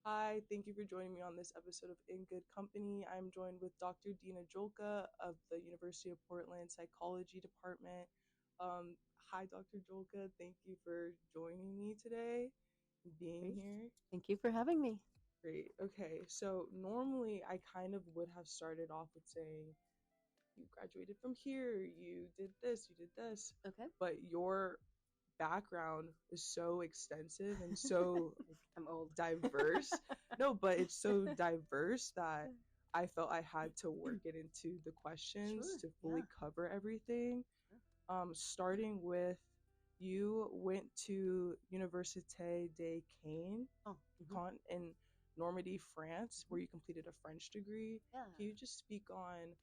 Hi, thank you for joining me on this episode of In Good Company. I'm joined with Dr. Deana Julka of the University of Portland Psychology Department. Hi, Dr. Julka. Thank you for joining me today and being Great. here. Thank you for having me. Great. Okay, so normally I kind of would have started off with saying, you graduated from here, you did this, you did this, Okay. but your background is so extensive and so I'm old. diverse. No, but it's so diverse that I felt I had to work it into the questions Sure. to fully Yeah. cover everything. Sure. Starting with, you went to Université de Caen Oh. in Normandy, France, where Mhm. you completed a French degree. Can Yeah. you just speak on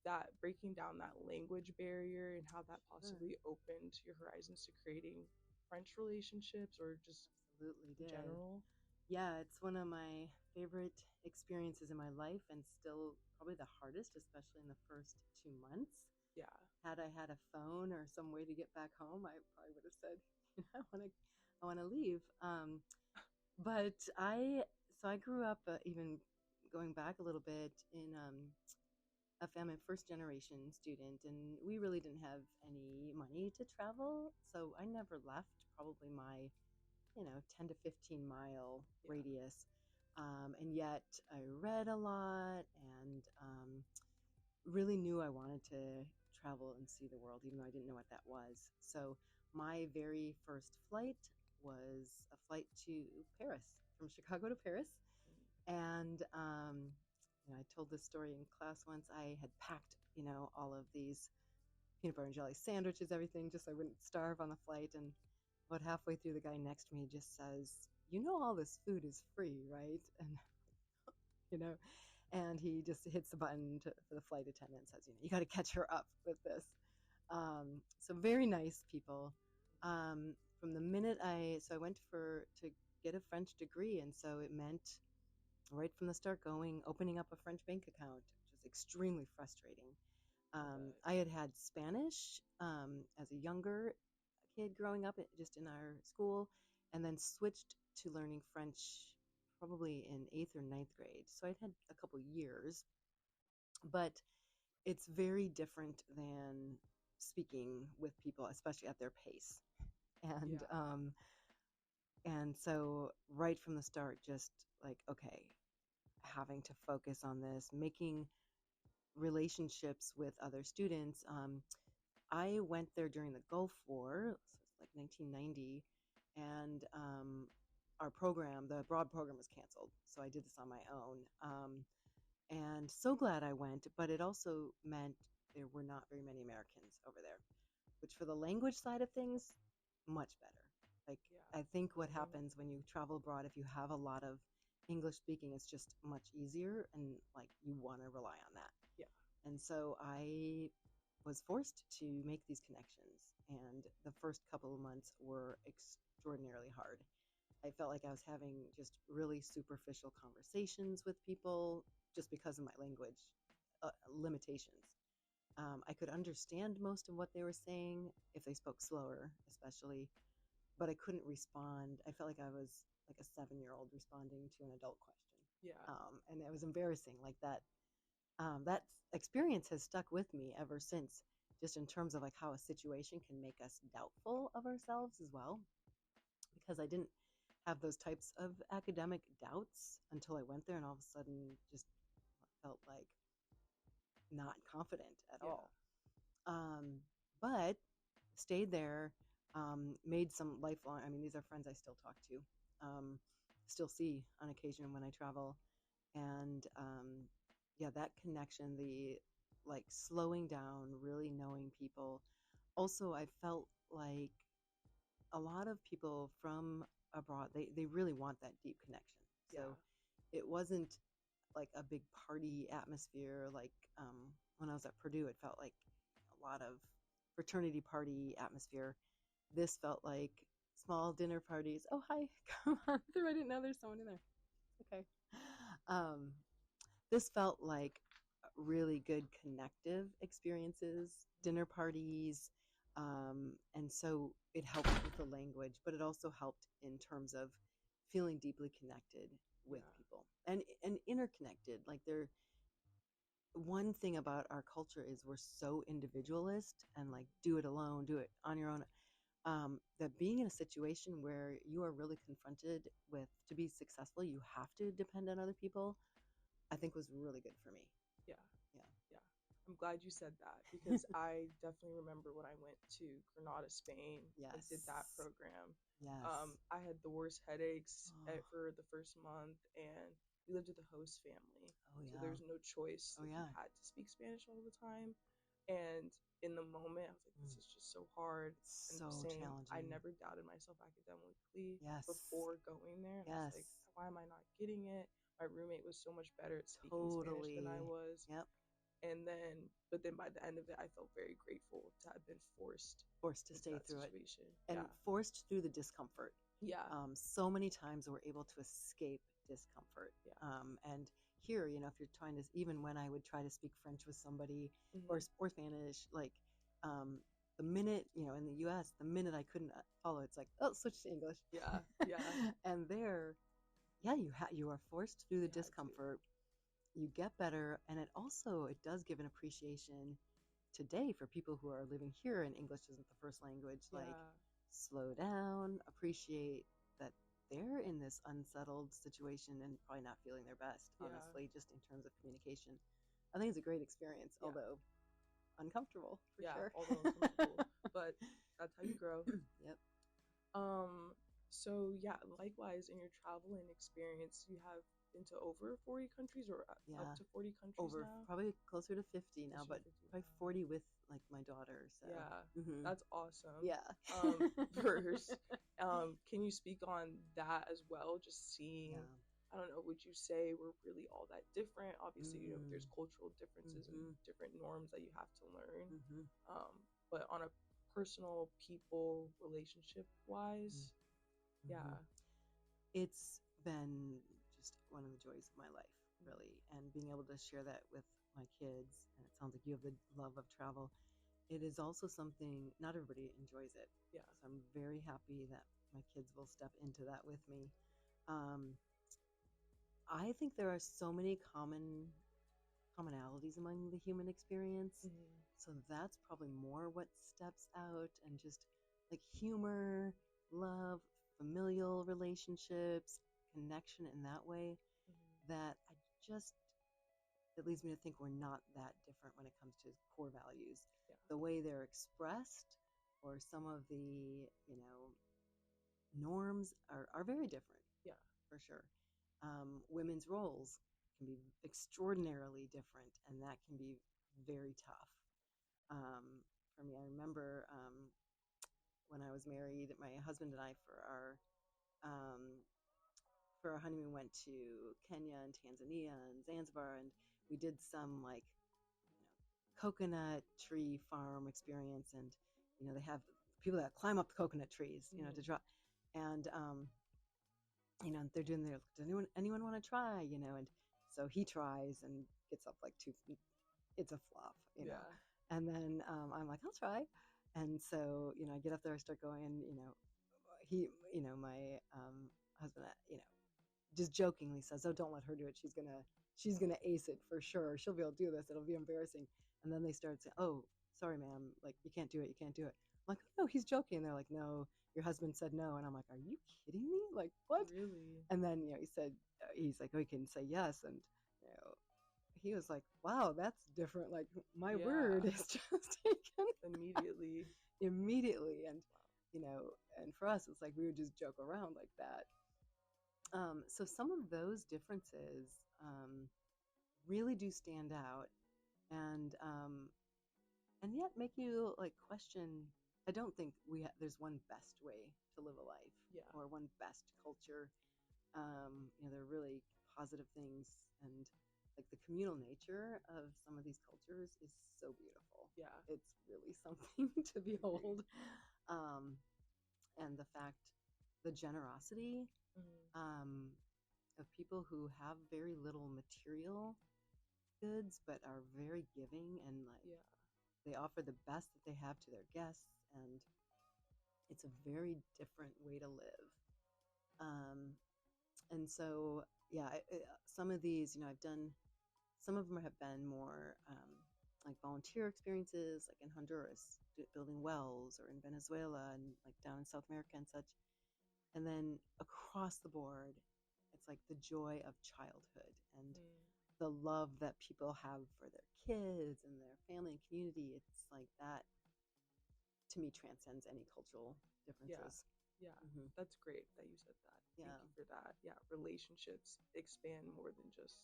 that, breaking down that language barrier and how that Sure. possibly opened your horizons to creating French relationships or just Absolutely in did. general? Yeah, it's one of my favorite experiences in my life and still probably the hardest, especially in the first 2 months. Yeah. Had I had a phone or some way to get back home, I probably would have said, I want to leave. But I grew up even going back a little bit in a family first generation student, and we really didn't have any money to travel, so I never left probably my 10 to 15 mile Yeah. radius. And yet I read a lot and really knew I wanted to travel and see the world, even though I didn't know what that was. So my very first flight was a flight to Paris, from Chicago to Paris. And I told this story in class once. I had packed, all of these peanut butter and jelly sandwiches, everything, just so I wouldn't starve on the flight. And about halfway through, the guy next to me just says, all this food is free, right? And you know, and he just hits the button for the flight attendant and says, you got to catch her up with this. So very nice people. From the minute I went to get a French degree, and so it meant right from the start opening up a French bank account, which was extremely frustrating. I had Spanish as a younger kid growing up, just in our school, and then switched to learning French probably in eighth or ninth grade. So I'd had a couple years, but it's very different than speaking with people, especially at their pace. And Yeah. and so right from the start, just like, okay, having to focus on this, making relationships with other students. I went there during the Gulf War, so it's like 1990, and our program, the broad program, was canceled. So I did this on my own. And so glad I went, but it also meant there were not very many Americans over there, which for the language side of things, much better. Like, Yeah. I think what Definitely. happens when you travel abroad, if you have a lot of English speaking, it's just much easier, and like you want to rely on that. Yeah. And so I was forced to make these connections, and the first couple of months were extraordinarily hard. I felt like I was having just really superficial conversations with people just because of my language limitations. I could understand most of what they were saying if they spoke slower, especially, but I couldn't respond. I felt like I was like a 7-year-old responding to an adult question. Yeah. And it was embarrassing. Like that experience has stuck with me ever since, just in terms of like how a situation can make us doubtful of ourselves as well, because I didn't have those types of academic doubts until I went there, and all of a sudden just felt like not confident at Yeah. all. But stayed there, made some lifelong, I mean, these are friends I still talk to, still see on occasion when I travel. And yeah, that connection, the like slowing down, really knowing people. Also, I felt like a lot of people from abroad, they really want that deep connection. So Yeah. it wasn't like a big party atmosphere. Like when I was at Purdue, it felt like a lot of fraternity party atmosphere. This felt like small dinner parties. Oh, hi, come on through. I didn't know there's someone in there. Okay. Um, this felt like really good connective experiences, dinner parties. And so it helped with the language, but it also helped in terms of feeling deeply connected with Yeah. people and interconnected. Like they're one thing about our culture is we're so individualist and like do it alone, do it on your own. That being in a situation where you are really confronted with to be successful, you have to depend on other people, I think was really good for me. Yeah. Yeah. Yeah. I'm glad you said that because I definitely remember when I went to Granada, Spain and did that Yes. program. Yes. I had the worst headaches Oh, for the first month, and we lived with a host family. oh So yeah. there's no choice. Oh Like, you yeah. had to speak Spanish all the time. And in the moment, I was like, this Mm. is just so hard. It's And so same, I challenging. never doubted myself academically Yes. before going there. And I was like, Yes. why am I not getting it? My roommate was so much better at speaking Spanish than I Totally. was. Yep. And then, but then by the end of it, I felt very grateful to have been forced Forced to into stay that through it situation. and Yeah. forced through the discomfort. Yeah. So many times we're able to escape discomfort. Yeah. And here, if you're trying to, even when I would try to speak French with somebody Hmm. or Spanish, like um, the minute, in the US, the minute I couldn't follow, it's like, oh, switch to English. Yeah. Yeah. And there, yeah, you are forced through the You had to. discomfort. You get better, and it does give an appreciation today for people who are living here and English isn't the first language. Like, Yeah. slow down, appreciate that they're in this unsettled situation and probably not feeling their best, Yeah. honestly, just in terms of communication. I think it's a great experience, Yeah. although uncomfortable for Yeah. sure. Although uncomfortable, but that's how you grow. Yep. Um, so yeah, likewise in your traveling experience, you have been to over 40 countries or up Yeah. to 40 countries Over now? probably closer to 50 now, Closer to but 50. probably Wow. 40 with like my daughter. So, Yeah, mhm. that's awesome. Yeah. First, can you speak on that as well? Just seeing, Yeah. I don't know, would you say we're really all that different? Obviously, there's Mm. cultural differences and Mm-hmm. different norms that you have to learn. Mm-hmm. But on a personal, people, relationship wise, Mm-hmm. yeah, It's been just one of the joys of my life, mm, really. And being able to share that with my kids, and it sounds like you have the love of travel. It is also something, not everybody enjoys it. yeah, So I'm very happy that my kids will step into that with me. Um, I think there are so many commonalities among the human experience. mm, So that's probably more what steps out, and just like humor, love, familial relationships, connection in that way, mm, that it leads me to think we're not that different when it comes to core values. yeah, The way they're expressed or some of the, norms are very different yeah, for sure. Women's roles can be extraordinarily different, and that can be very tough. Um, for me, I remember when I was married, my husband and I, um, for our honeymoon, went to Kenya and Tanzania and Zanzibar, and we did some like coconut tree farm experience, and they have people that climb up the coconut trees, to mm, draw, and they're doing their, does anyone want to try, and so he tries and gets up like 2 feet. It's a flop, yeah, and then I'm like, I'll try. And so I get up there, I start going, he my husband, just jokingly says, oh, don't let her do it, she's gonna ace it for sure, she'll be able to do this, it'll be embarrassing. And then they start saying, oh, sorry ma'am, like, you can't do it, you can't do it. I'm like, oh, no, he's joking. And they're like, no, your husband said no. And I'm like, are you kidding me? Like, what? really, And then he said, he's like, oh, you can say yes. And you know he was like, wow, that's different, like my word yeah, is just taken immediately, immediately. And wow, and for us, it's like we would just joke around like that. So some of those differences really do stand out, and yet make you like question. I don't think there's one best way to live a life yeah, or one best culture. There are really positive things, and like the communal nature of some of these cultures is so beautiful. yeah, It's really something to agree, behold. Um, and the generosity mm, um, of people who have very little material goods, but are very giving, and like yeah, they offer the best that they have to their guests, and it's a very different way to live. Um, And so, yeah, some of these, I've done, some of them have been more like volunteer experiences, like in Honduras, building wells, or in Venezuela, and like down in South America and such. And then across the board, it's like the joy of childhood and the love that people have for their kids and their family and community. It's like that, to me, transcends any cultural Yeah. differences. Yeah. Mm-hmm. That's great that you said that. Yeah. Thank you for that. Yeah. Relationships expand more than just,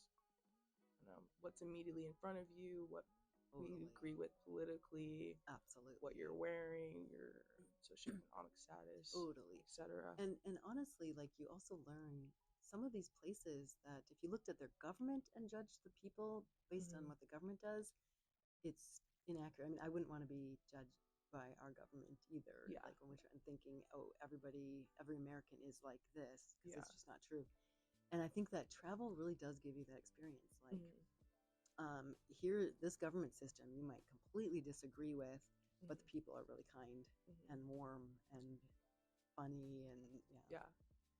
what's immediately in front of you, what Totally. we agree with politically, Absolutely. what you're wearing, your socioeconomic status, Totally. etc. And honestly, like, you also learn some of these places that if you looked at their government and judged the people based on what the government does, it's inaccurate. I mean, I wouldn't want to be judged by our government either. Yeah. Like when we're thinking, oh, every American is like this, because it's just not true. And I think that travel really does give you that experience. Like, here, this government system you might completely disagree with, but the people are really kind and warm and funny, and yeah.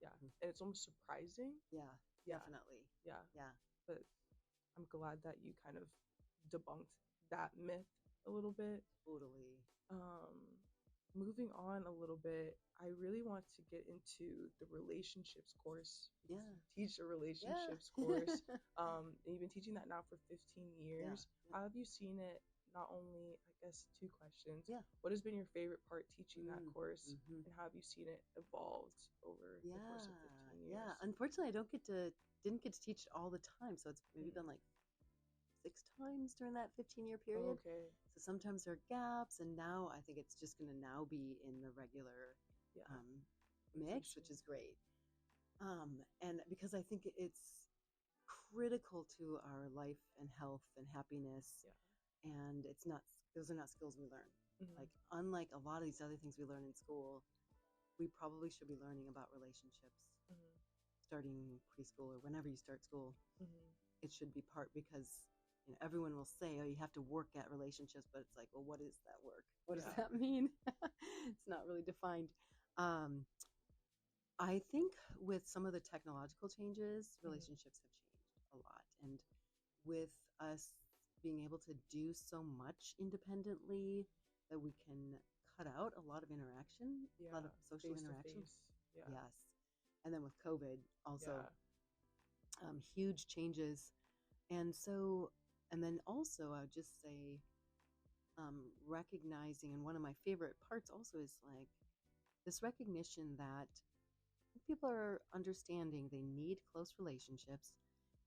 And it's almost surprising. Yeah, definitely. Yeah. Yeah. But I'm glad that you kind of debunked that myth a little bit. Totally. Moving on a little bit, I really want to get into the relationships course. Yeah. Teach a relationships course. And you've been teaching that now for 15 years. Yeah. How have you seen it? Not only, I guess, two questions. Yeah. What has been your favorite part teaching that course? Mm-hmm. And how have you seen it evolved over the course of 15 years? Yeah. Unfortunately, I didn't get to teach it all the time. So it's maybe been like 6 times during that 15-year period. Okay. So sometimes there are gaps, and now I think it's just going to now be in the regular mix, which is great. And because I think it's critical to our life and health and happiness, and those are not skills we learn. Like, unlike a lot of these other things we learn in school, we probably should be learning about relationships starting preschool or whenever you start school. It should be part, because everyone will say, oh, you have to work at relationships, but it's like, well, what is that work? What does that mean? It's not really defined. I think with some of the technological changes, relationships have changed a lot. And with us being able to do so much independently, that we can cut out a lot of interaction, a lot of social interaction. Yes. And then with COVID also, huge changes. And then also I would just say, recognizing, and one of my favorite parts also is like this recognition that people are understanding they need close relationships,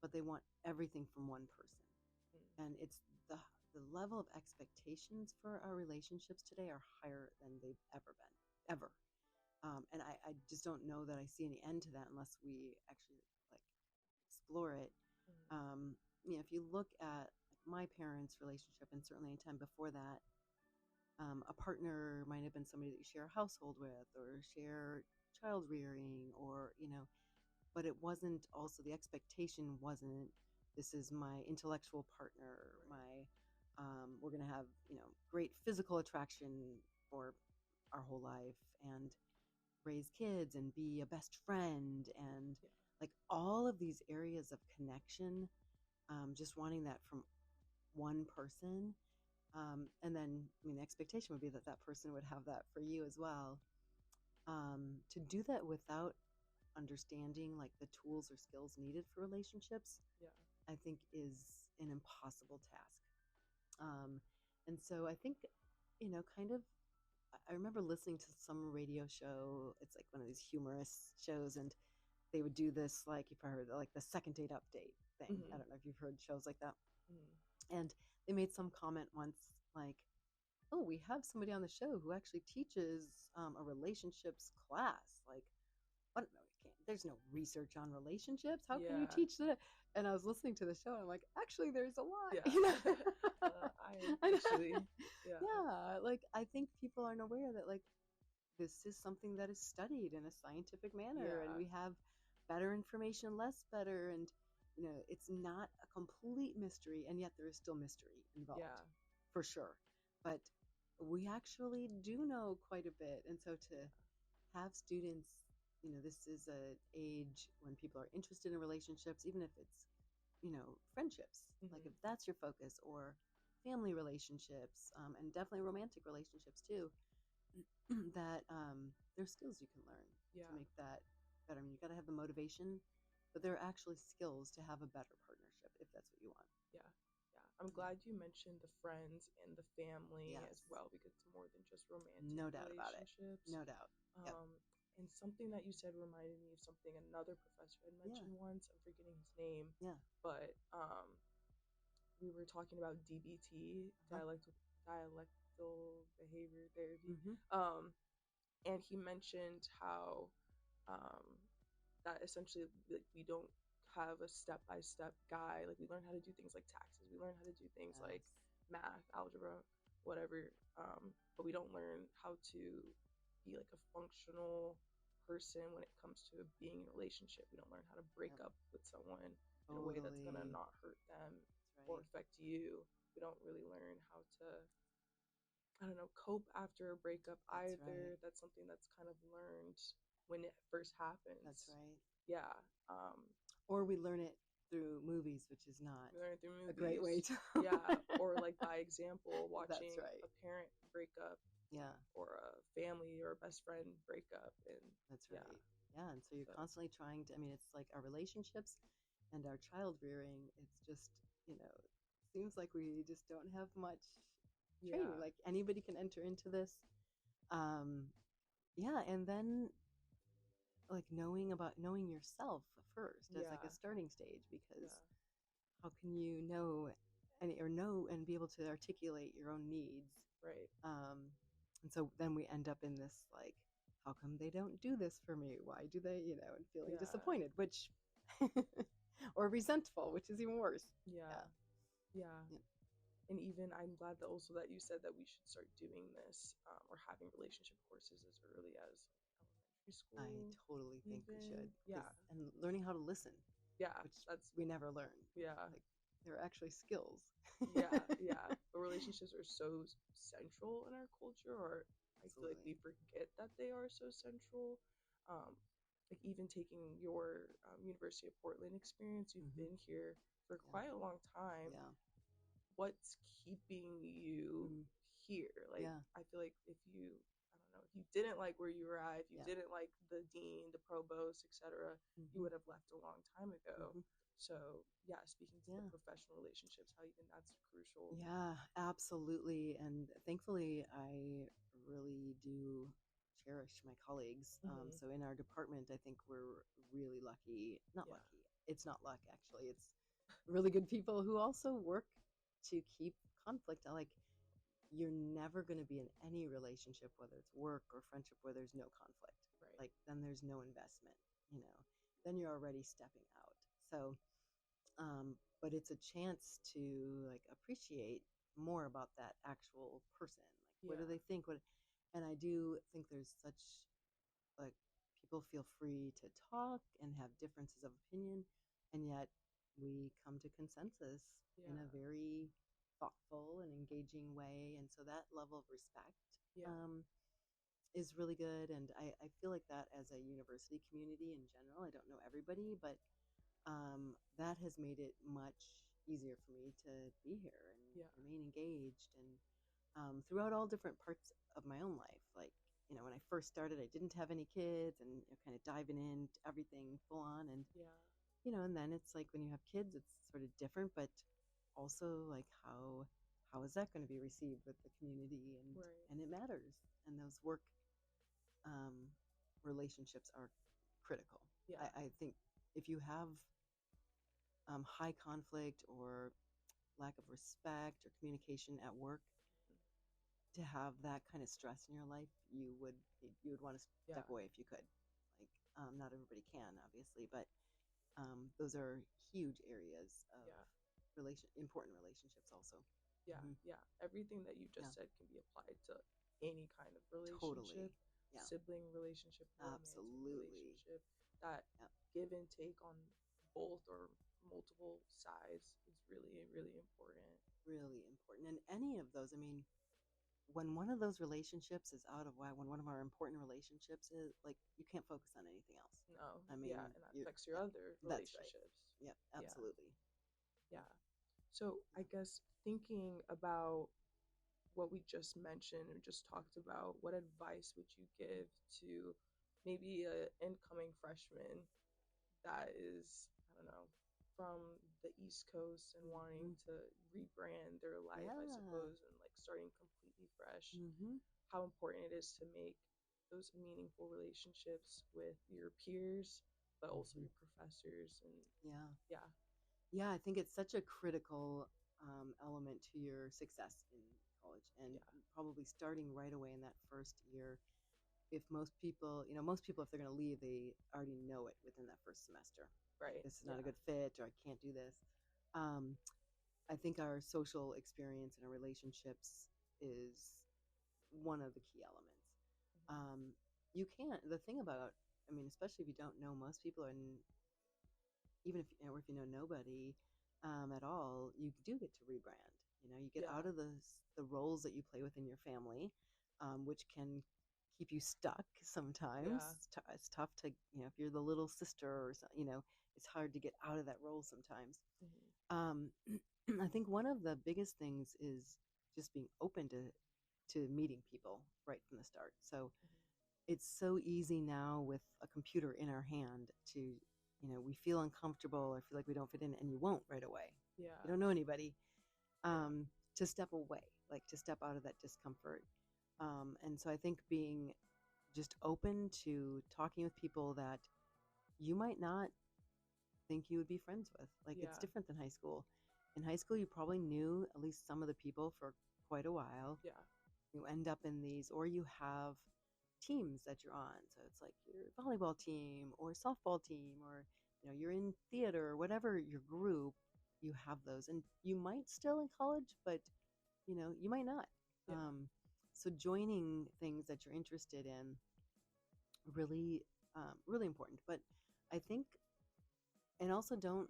but they want everything from one person. And it's the level of expectations for our relationships today are higher than they've ever been, ever. And I just don't know that I see any end to that unless we actually like explore it. If you look at my parents' relationship, and certainly any time before that, a partner might have been somebody that you share a household with or share child rearing, or but it wasn't, also the expectation wasn't, this is my intellectual partner, my we're going to have great physical attraction for our whole life and raise kids and be a best friend, and like all of these areas of connection, just wanting that from one person. And then, the expectation would be that that person would have that for you as well. To do that without understanding like the tools or skills needed for relationships, I think is an impossible task. And so I think, kind of, I remember listening to some radio show. It's like one of these humorous shows, and they would do this, like, you've heard, like the second date update thing. I don't know if you've heard shows like that. And they made some comment once, like, oh, we have somebody on the show who actually teaches a relationships class. Like, what? No, we can't. There's no research on relationships. How can you teach that? And I was listening to the show, and I'm like, actually, there's a lot. Like, I think people aren't aware that, like, this is something that is studied in a scientific manner, and we have better information, less better, and it's not a complete mystery, and yet there is still mystery involved, for sure. But we actually do know quite a bit, and so to have students this is a age when people are interested in relationships, even if it's, friendships, like if that's your focus, or family relationships, and definitely romantic relationships too, that there's skills you can learn Yeah. to make that better. I mean, you got to have the motivation, but there are actually skills to have a better partnership if that's what you want. Yeah. Yeah. I'm glad you mentioned the friends and the family as Yes. well, because it's more than just romantic No doubt about it. relationships. No doubt. Yep. And something that you said reminded me of something another professor had mentioned once. I'm forgetting his name. Yeah. But we were talking about DBT, dialectal behavior therapy. And he mentioned how that essentially, like, we don't have a step-by-step guide. Like, we learn how to do things like taxes, we learn how to do things like math, algebra, whatever, but we don't learn how to be like a functional person when it comes to being in a relationship. We don't learn how to break up with someone in a way that's gonna not hurt them or affect you. We don't really learn how to, I don't know, cope after a breakup either. That's something that's kind of learned when it first happens. That's right. Yeah. Or we learn it through movies, which is not we learn it through movies. a great way to. Yeah. Or like by example, watching a parent break up. Yeah. Or a family or a best friend break up. And that's right. Yeah. And so you're constantly trying to, I mean, it's like our relationships and our child rearing. It's just, seems like we just don't have much training. Like anybody can enter into this. Yeah. And then like knowing yourself first as like a starting stage, because how can you know and be able to articulate your own needs, right? And so then we end up in this like, how come they don't do this for me? Why do they, and feeling disappointed, which or resentful, which is even worse. Yeah. And even I'm glad that also that you said that we should start doing this, or having relationship courses as early as like elementary school. I totally think we should. Yeah. And learning how to listen. Yeah. Which we never learn. Yeah. Like they're actually skills. Yeah. But relationships are so central in our culture, or I feel like we forget that they are so central. Like even taking your University of Portland experience, you've been here for quite a long time. Yeah. What's keeping you here? Like, I feel like if you, I don't know, if you didn't like where you were at, if you didn't like the dean, the provost, etc., you would have left a long time ago. So yeah, speaking to the professional relationships, how even that's crucial. Yeah, absolutely. And thankfully, I really do cherish my colleagues. So in our department, I think we're really lucky. Not lucky. It's not luck, actually. It's really good people who also work to keep conflict. Like, you're never going to be in any relationship, whether it's work or friendship, where there's no conflict. Right. Like, then there's no investment, then you're already stepping out. So, but it's a chance to like appreciate more about that actual person. Like, what do they think? And I do think there's such like people feel free to talk and have differences of opinion, and yet we come to consensus in a very thoughtful and engaging way. And so that level of respect is really good. And I feel like that as a university community in general, I don't know everybody, but that has made it much easier for me to be here and remain engaged, and throughout all different parts of my own life. Like, when I first started, I didn't have any kids, and kind of diving into everything full on. And, and then it's like when you have kids, it's sort of different, but also like how is that going to be received with the community? And it matters. And those work relationships are critical. I think if you have high conflict or lack of respect or communication at work, to have that kind of stress in your life, you would want to step away if you could. Like, not everybody can, obviously, but those are huge areas of important relationships also. Everything that you just said can be applied to any kind of relationship. Totally. Sibling relationship, romantic relationship. That give and take on both or multiple sides is really, really important. Really important. And any of those, I mean, when one of those relationships is out of whack, when one of our important relationships is like, you can't focus on anything else. No, I yeah, mean, and that you're, affects your yeah, other that's right. relationships. Yep, Yeah, absolutely. yeah. So I guess thinking about what we just mentioned and just talked about, what advice would you give to maybe a incoming freshman that is, I don't know, from the East Coast and wanting Hmm. to rebrand their life, I Yeah. suppose, and like starting completely fresh? Hmm. How important it is to make those meaningful relationships with your peers, but also Hmm. your professors, and Yeah. yeah, Yeah, I think it's such a critical element to your success in college, and yeah, probably starting right away in that first year. If most people, most people, if they're going to leave, they already know it within that first semester. Like, right, this is not a yeah, good fit, or I can't do this. Um, I think our social experience and our relationships is one of the key elements. mhm, Um, you can't, the thing about, I mean, especially if you don't know most people, and even if or if you know nobody at all, you do get to rebrand. You get yeah, out of the roles that you play within your family, which can keep you stuck yeah, sometimes. It's tough to, if you're the little sister or it's hard to get out of that role sometimes. mhm, Um, I think one of the biggest things is just being open to meeting people right from the start. So mhm, it's so easy now with a computer in our hand to, we feel uncomfortable or feel like we don't fit in, and you won't right away. You yeah, don't know anybody. yeah, To step away, like to step out of that discomfort. And so I think being just open to talking with people that you might not think you would be friends with. Like, it's yeah, different than high school. In high school, you probably knew at least some of the people for quite a while. yeah, You end up in these, or you have teams that you're on. So it's like your volleyball team or softball team, or you're in theater or whatever your group. You have those, and you might still in college, but you might not. yeah, So joining things that you're interested in, really, really important. But I think, and also don't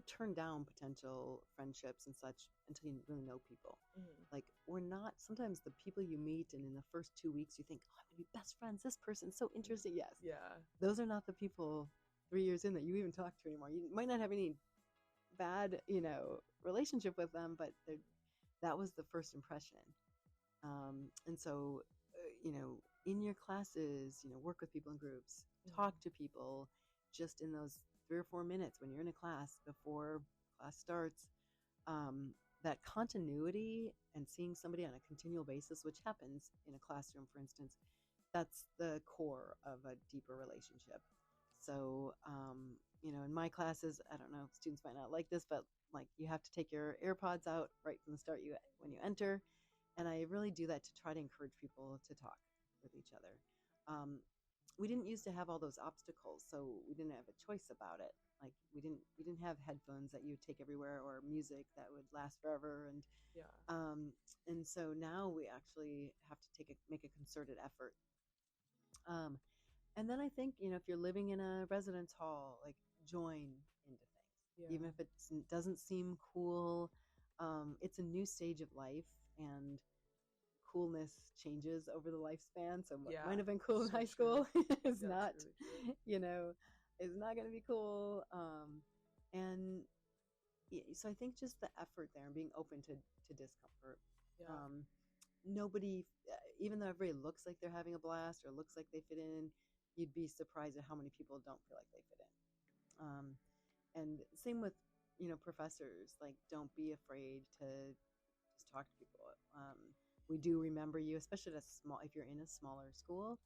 turn down potential friendships and such until you really know people. mhm, Like, we're not, sometimes the people you meet and in the first 2 weeks you think, oh, I'm gonna be best friends. This person's so interesting. Yes. yeah, Those are not the people 3 years in that you even talk to anymore. You might not have any bad, relationship with them, but that was the first impression. And so, in your classes, work with people in groups, mhm, talk to people just in those 3 or 4 minutes when you're in a class before class starts. That continuity and seeing somebody on a continual basis, which happens in a classroom, for instance, that's the core of a deeper relationship. So, in my classes, I don't know, students might not like this, but like, you have to take your AirPods out right from the start, when you enter, and I really do that to try to encourage people to talk with each other. Um, we didn't used to have all those obstacles, so we didn't have a choice about it. Like, we didn't have headphones that you would take everywhere, or music that would last forever, yeah, um, and so now we actually have to make a concerted effort. Um, and then I think, if you're living in a residence hall, like, join into things, even yeah, if it doesn't seem cool. It's a new stage of life, and coolness changes over the lifespan. So what might yeah, have been cool in so high true. school is That's not, really true. you know, is not going to be cool. And so I think just the effort there and being open to discomfort. Yeah, Um, Nobody, even though everybody looks like they're having a blast or looks like they fit in, you'd be surprised at how many people don't feel like they fit in. And same with, professors. Like, don't be afraid to just talk to people. We do remember you, especially at if you're in a smaller school,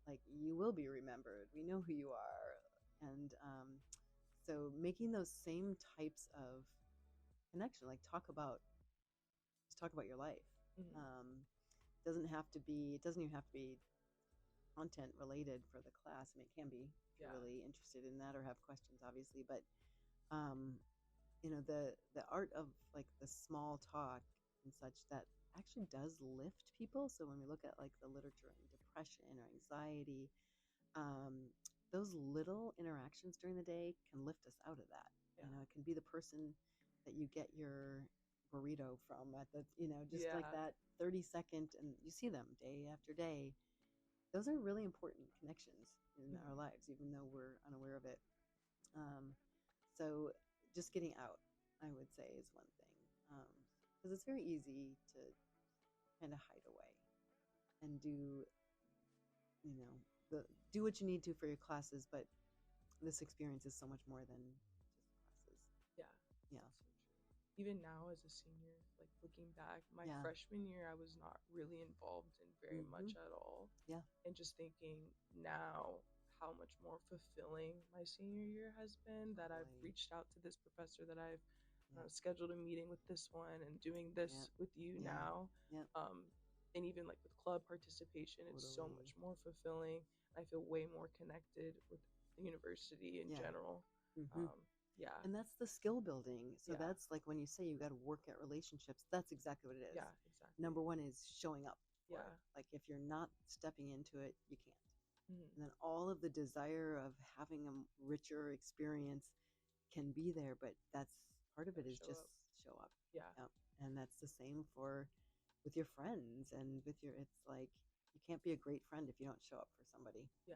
like, you will be remembered. We know who you are. And so making those same types of connection, like, just talk about your life. mhm, Um, it doesn't even have to be content related for the class. I mean, it can be if you're yeah, really interested in that or have questions, obviously. But um, the art of, like, the small talk and such, that actually does lift people. So when we look at, like, the literature on depression or anxiety, um, those little interactions during the day can lift us out of that. yeah, It can be the person that you get your burrito from at the, just like Yeah. that 30-second, and you see them day after day. Those are really important connections in our Mhm. lives, even though we're unaware of it. Um, so just getting out, I would say, is one thing. Because it's very easy to kind of hide away and you know, do what you need to for your classes, but this experience is so much more than just classes. Yeah, Yeah. that's so true. Even now as a senior, like looking back, my Yeah. freshman year I was not really involved in very Mm-hmm. much at all. Yeah. And just thinking now how much more fulfilling my senior year has been, that I've Totally. reached out to this professor, that I've Yeah. scheduled a meeting with this one and doing Yeah. this with you Yeah. now. Yeah. Um, and even like with club participation, it's so Totally. much more fulfilling. I feel way more connected with the university in Yeah. general. Mm-hmm. Um, yeah, And that's the skill building. So yeah, that's like when you say you got to work at relationships, that's exactly what it is. yeah, exactly. Number one is showing up for it. Yeah. Like if you're not stepping into it, you can't. Mhm. And then all of the desire of having a richer experience can be there, but that's part of it Gotta is show just up. show up. Yeah. Yep. And that's the same for with your friends and with your, it's like you can't be a great friend if you don't show up for somebody. Yeah.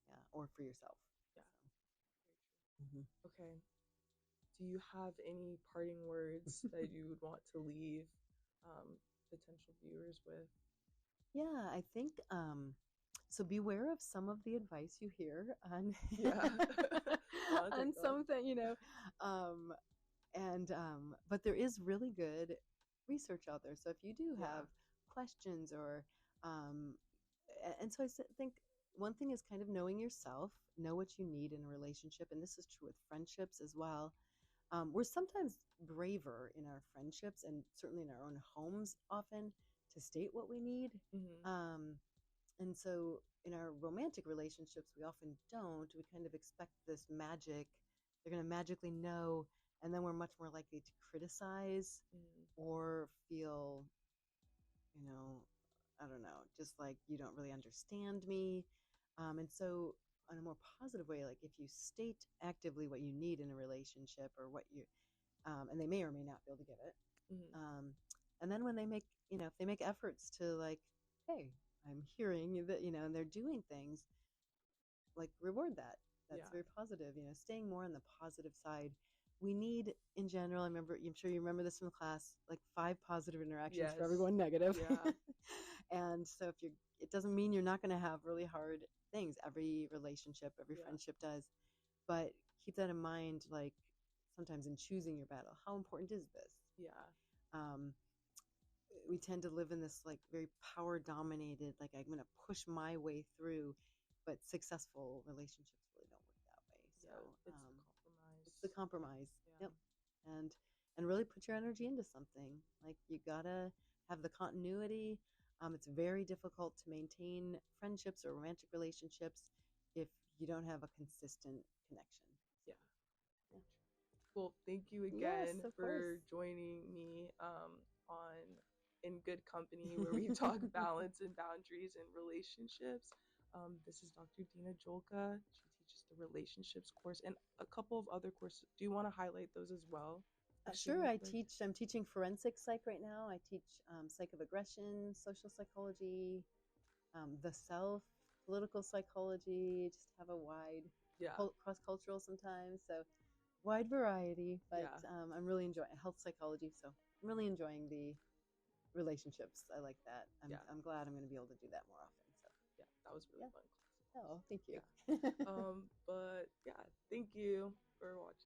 Yeah. Or for yourself. Yeah. So, Very true. Okay. Do you have any parting words that you would want to leave potential viewers with? yeah, I think so beware of some of the advice you hear on Yeah. On on TikTok. something, um and but there is really good research out there. So if you do Yeah. have questions or um and so think one thing is kind of knowing yourself, know what you need in a relationship, and this is true with friendships as well. We're sometimes braver in our friendships and certainly in our own homes often to state what we need. Hmm. Um, and so in our romantic relationships, we often don't. We kind of expect this magic. They're going to magically know. And then we're much more likely to criticize Hmm. or feel, you know, I don't know, just like you don't really understand me. And so, on a more positive way, like if you state actively what you need in a relationship or what you, and they may or may not be able to give it. Hmm. Um, and then when they make, if they make efforts to like, hey, I'm hearing that, and they're doing things, like reward that. That's Yeah. very positive, staying more on the positive side. We need in general, I'm sure you remember this from class, like 5 positive interactions for every Yes. 1 negative. Yeah. And so it doesn't mean you're not going to have really hard things. Every relationship, every Yeah. friendship does. But keep that in mind, like sometimes in choosing your battle, how important is this? Yeah. Um, we tend to live in this like very power dominated, like I'm going to push my way through, but successful relationships really don't work that way. So Yeah. It's the it's the compromise. compromise. Yeah. Yep. and and really put your energy into something. Like you gotta have the continuity. It's very difficult to maintain friendships or romantic relationships if you don't have a consistent connection. Yeah. Yeah. Well, thank you Yes, again of course. for joining me on In Good Company, where we talk balance and boundaries in relationships. This is Dr. Deana Julka. She teaches the relationships course and a couple of other courses. Do you want to highlight those as well? If you Sure. would like to. I'm teaching forensic psych right now. I teach psych of aggression, social psychology, the self, political psychology. Just have a wide Yeah, cross cultural sometimes. So wide variety, but yeah, I'm really enjoying health psychology. So I'm really enjoying the relationships. I like that. yeah, I'm glad I'm going to be able to do that more often. So yeah. That was really yeah. fun classes. Oh, thank you. Yeah. But yeah, thank you for